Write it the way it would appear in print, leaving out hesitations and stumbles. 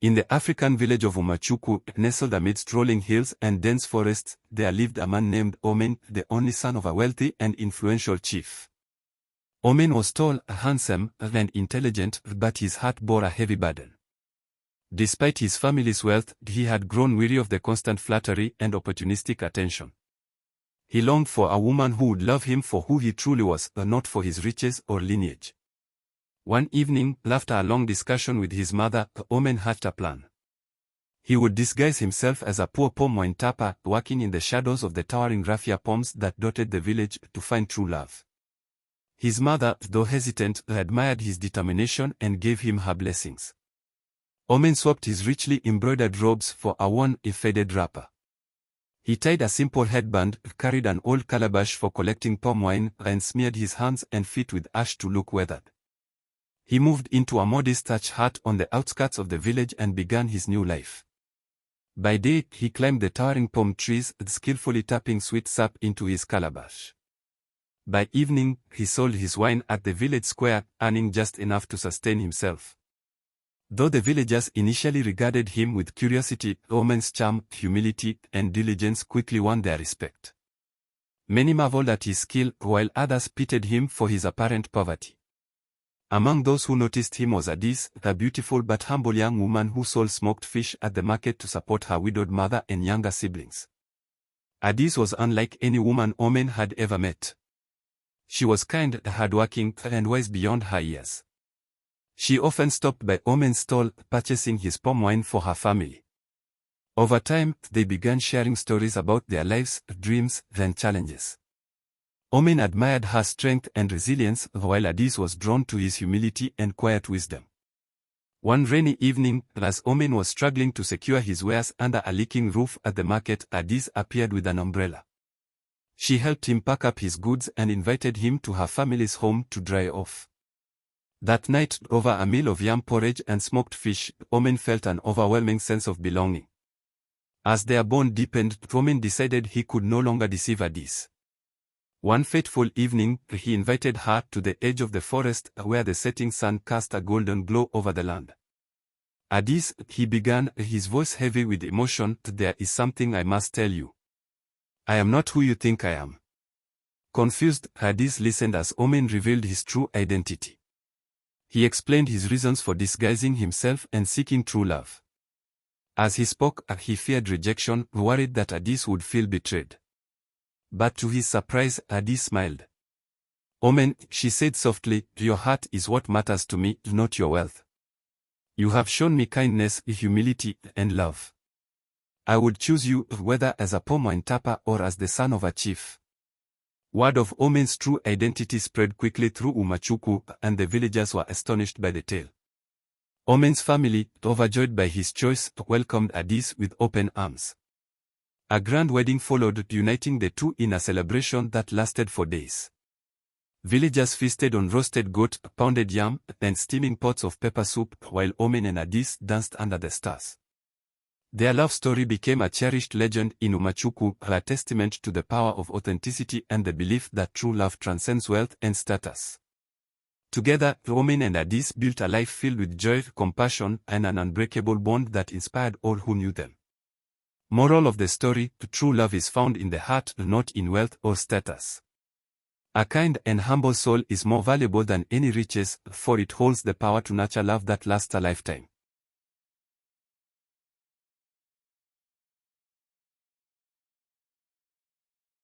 In the African village of Umachuku, nestled amidst rolling hills and dense forests, there lived a man named Omen, the only son of a wealthy and influential chief. Omen was tall, handsome, and intelligent, but his heart bore a heavy burden. Despite his family's wealth, he had grown weary of the constant flattery and opportunistic attention. He longed for a woman who would love him for who he truly was, not for his riches or lineage. One evening, after a long discussion with his mother, Omen hatched a plan. He would disguise himself as a poor palm tapper, working in the shadows of the towering raffia palms that dotted the village to find true love. His mother, though hesitant, admired his determination and gave him her blessings. Omen swapped his richly embroidered robes for a worn, faded wrapper. He tied a simple headband, carried an old calabash for collecting palm wine, and smeared his hands and feet with ash to look weathered. He moved into a modest thatch hut on the outskirts of the village and began his new life. By day, he climbed the towering palm trees, skillfully tapping sweet sap into his calabash. By evening, he sold his wine at the village square, earning just enough to sustain himself. Though the villagers initially regarded him with curiosity, Omen's charm, humility, and diligence quickly won their respect. Many marveled at his skill, while others pitied him for his apparent poverty. Among those who noticed him was Adis, a beautiful but humble young woman who sold smoked fish at the market to support her widowed mother and younger siblings. Adis was unlike any woman Omen had ever met. She was kind, hardworking, and wise beyond her years. She often stopped by Omen's stall, purchasing his palm wine for her family. Over time, they began sharing stories about their lives, dreams, and challenges. Omen admired her strength and resilience, while Adis was drawn to his humility and quiet wisdom. One rainy evening, as Omen was struggling to secure his wares under a leaking roof at the market, Adis appeared with an umbrella. She helped him pack up his goods and invited him to her family's home to dry off. That night, over a meal of yam porridge and smoked fish, Omen felt an overwhelming sense of belonging. As their bond deepened, Omen decided he could no longer deceive Adis. One fateful evening, he invited her to the edge of the forest where the setting sun cast a golden glow over the land. Adis, he began, his voice heavy with emotion, there is something I must tell you. I am not who you think I am. Confused, Adis listened as Omen revealed his true identity. He explained his reasons for disguising himself and seeking true love. As he spoke, he feared rejection, worried that Adis would feel betrayed. But to his surprise, Adis smiled. Omen, she said softly, your heart is what matters to me, not your wealth. You have shown me kindness, humility, and love. I would choose you, whether as a palm wine tapper or as the son of a chief. Word of Omen's true identity spread quickly through Umachuku, and the villagers were astonished by the tale. Omen's family, overjoyed by his choice, welcomed Adis with open arms. A grand wedding followed, uniting the two in a celebration that lasted for days. Villagers feasted on roasted goat, pounded yam, and steaming pots of pepper soup, while Omen and Adis danced under the stars. Their love story became a cherished legend in Umachuku, a testament to the power of authenticity and the belief that true love transcends wealth and status. Together, Omen and Adis built a life filled with joy, compassion, and an unbreakable bond that inspired all who knew them. Moral of the story: true love is found in the heart, not in wealth or status. A kind and humble soul is more valuable than any riches, for it holds the power to nurture love that lasts a lifetime.